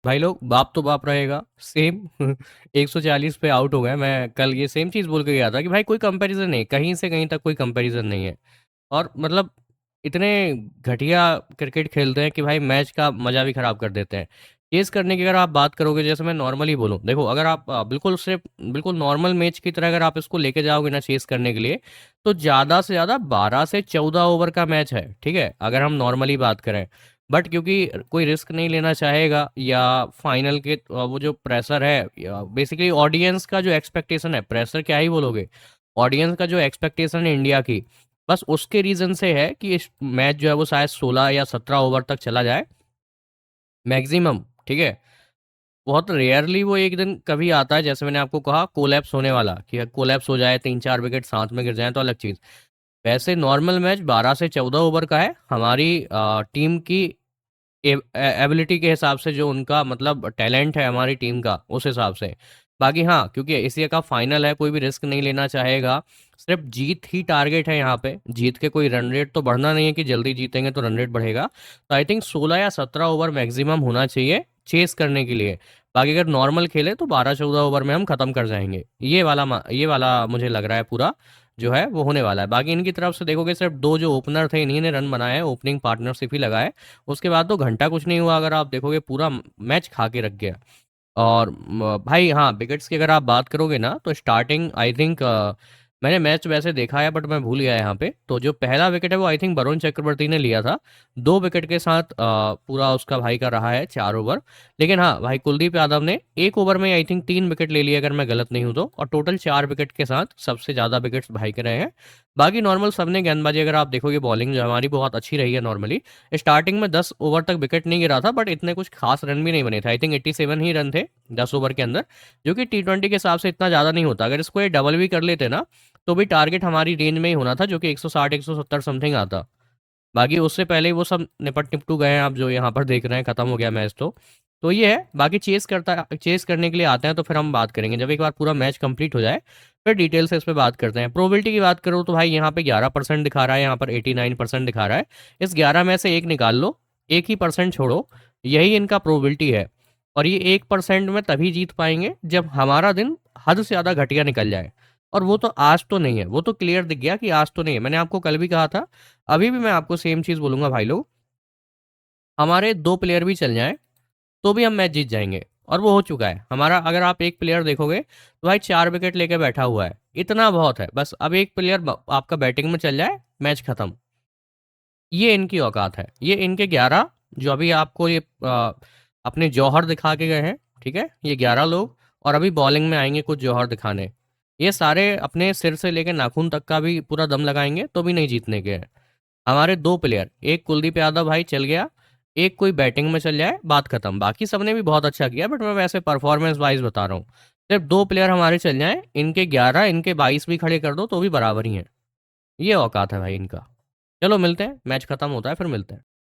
भाई लोग बाप तो बाप रहेगा सेम। 140 पे आउट हो गए। मैं कल ये सेम चीज़ बोल के गया था कि भाई कोई कंपैरिजन नहीं, कहीं से कहीं तक कोई कंपैरिजन नहीं है। और मतलब इतने घटिया क्रिकेट खेलते हैं कि भाई मैच का मजा भी खराब कर देते हैं। चेस करने की अगर आप बात करोगे, जैसे मैं नॉर्मली बोलूँ, देखो अगर आप बिल्कुल सिर्फ बिल्कुल नॉर्मल मैच की तरह अगर आप इसको लेके जाओगे ना चेस करने के लिए, तो ज़्यादा से ज़्यादा 12 से 14 ओवर का मैच है, ठीक है, अगर हम नॉर्मली बात करें। बट क्योंकि कोई रिस्क नहीं लेना चाहेगा, या फाइनल के वो जो प्रेशर है, या बेसिकली ऑडियंस का जो एक्सपेक्टेशन है, प्रेशर क्या ही बोलोगे, ऑडियंस का जो एक्सपेक्टेशन है इंडिया की, बस उसके रीज़न से है कि इस मैच जो है वो शायद 16 या 17 ओवर तक चला जाए मैक्सिमम, ठीक है। बहुत रेयरली वो एक दिन कभी आता है, जैसे मैंने आपको कहा कोलैप्स होने वाला, कि कोलैप्स हो जाए, 3-4 विकेट साथ में गिर जाए तो अलग चीज़। वैसे नॉर्मल मैच 12 से 14 ओवर का है, हमारी टीम की एबिलिटी के हिसाब से, जो उनका मतलब टैलेंट है हमारी टीम का, उस हिसाब से। बाकी हाँ, क्योंकि एशिया का फाइनल है, कोई भी रिस्क नहीं लेना चाहेगा, सिर्फ जीत ही टारगेट है यहाँ पे। जीत के कोई रन रेट तो बढ़ना नहीं है कि जल्दी जीतेंगे तो रन रेट बढ़ेगा। तो आई थिंक 16 या 17 ओवर मैक्सिमम होना चाहिए चेस करने के लिए। बाकी अगर नॉर्मल खेले तो 12-14 ओवर में हम खत्म कर जाएंगे। ये वाला मुझे लग रहा है पूरा जो है वो होने वाला है। बाकी इनकी तरफ से देखोगे, सिर्फ दो जो ओपनर थे इन्हीं ने रन बनाए हैं, ओपनिंग पार्टनरशिप ही लगाए। उसके बाद तो घंटा कुछ नहीं हुआ, अगर आप देखोगे पूरा मैच खा के रख गया। और भाई हाँ, विकेट्स की अगर आप बात करोगे ना, तो स्टार्टिंग आई थिंक मैंने मैच वैसे देखा है बट मैं भूल गया यहाँ पे। तो जो पहला विकेट है वो आई थिंक वरुण चक्रवर्ती ने लिया था, 2 विकेट के साथ। पूरा उसका भाई का रहा है 4 ओवर। लेकिन हाँ भाई, कुलदीप यादव ने 1 ओवर में आई थिंक 3 विकेट ले लिए अगर मैं गलत नहीं हूँ तो, और टोटल 4 विकेट के साथ सबसे ज़्यादा विकेट्स भाई के रहे हैं। बाकी नॉर्मल सबने गेंदबाजी, अगर आप देखोगे बॉलिंग जो हमारी बहुत अच्छी रही है नॉर्मली। स्टार्टिंग में 10 ओवर तक विकेट नहीं गिरा था, बट इतने कुछ खास रन भी नहीं बने थे। आई थिंक 87 ही रन थे 10 ओवर के अंदर, जो कि T20 के हिसाब से इतना ज़्यादा नहीं होता। अगर इसको ये डबल भी कर लेते ना, तो भी टारगेट हमारी रेंज में ही होना था, जो कि 160 170 समथिंग आता। बाकी उससे पहले ही वो सब निपट निपटू गए हैं, आप जो यहाँ पर देख रहे हैं, खत्म हो गया मैच तो ये है। बाकी चेस करने के लिए आते हैं तो फिर हम बात करेंगे जब एक बार पूरा मैच कंप्लीट हो जाए, फिर डिटेल से इस पे बात करते हैं। प्रोबेबिलिटी की बात करो तो भाई यहाँ पे 11% दिखा रहा है, यहाँ पर 89% दिखा रहा है। इस 11 में से एक निकाल लो, एक ही परसेंट छोड़ो, यही इनका प्रोबेबिलिटी है। और ये 1% में तभी जीत पाएंगे जब हमारा दिन हद से ज़्यादा घटिया निकल जाए। और वो तो आज तो नहीं है, वो तो क्लियर दिख गया कि आज तो नहीं है। मैंने आपको कल भी कहा था, अभी भी मैं आपको सेम चीज़ बोलूंगा भाई लोग, हमारे 2 प्लेयर भी चल जाएं तो भी हम मैच जीत जाएंगे। और वो हो चुका है हमारा। अगर आप एक प्लेयर देखोगे तो भाई 4 विकेट लेके बैठा हुआ है, इतना बहुत है। बस अब एक प्लेयर आपका बैटिंग में चल जाए, मैच खत्म। ये इनकी औकात है, ये इनके 11 जो अभी आपको ये अपने जौहर दिखा के गए हैं, ठीक है, ये 11 लोग। और अभी बॉलिंग में आएंगे कुछ जौहर दिखाने, ये सारे अपने सिर से लेकर नाखून तक का भी पूरा दम लगाएंगे तो भी नहीं जीतने के हैं। हमारे 2 प्लेयर, एक कुलदीप यादव भाई चल गया, एक कोई बैटिंग में चल जाए, बात खत्म। बाकी सबने भी बहुत अच्छा किया, बट मैं वैसे परफॉर्मेंस वाइज बता रहा हूँ। सिर्फ 2 प्लेयर हमारे चल जाएं, इनके 11 इनके 22 भी खड़े कर दो तो भी बराबर ही है। ये औकात है भाई इनका। चलो मिलते हैं, मैच खत्म होता है फिर मिलते हैं।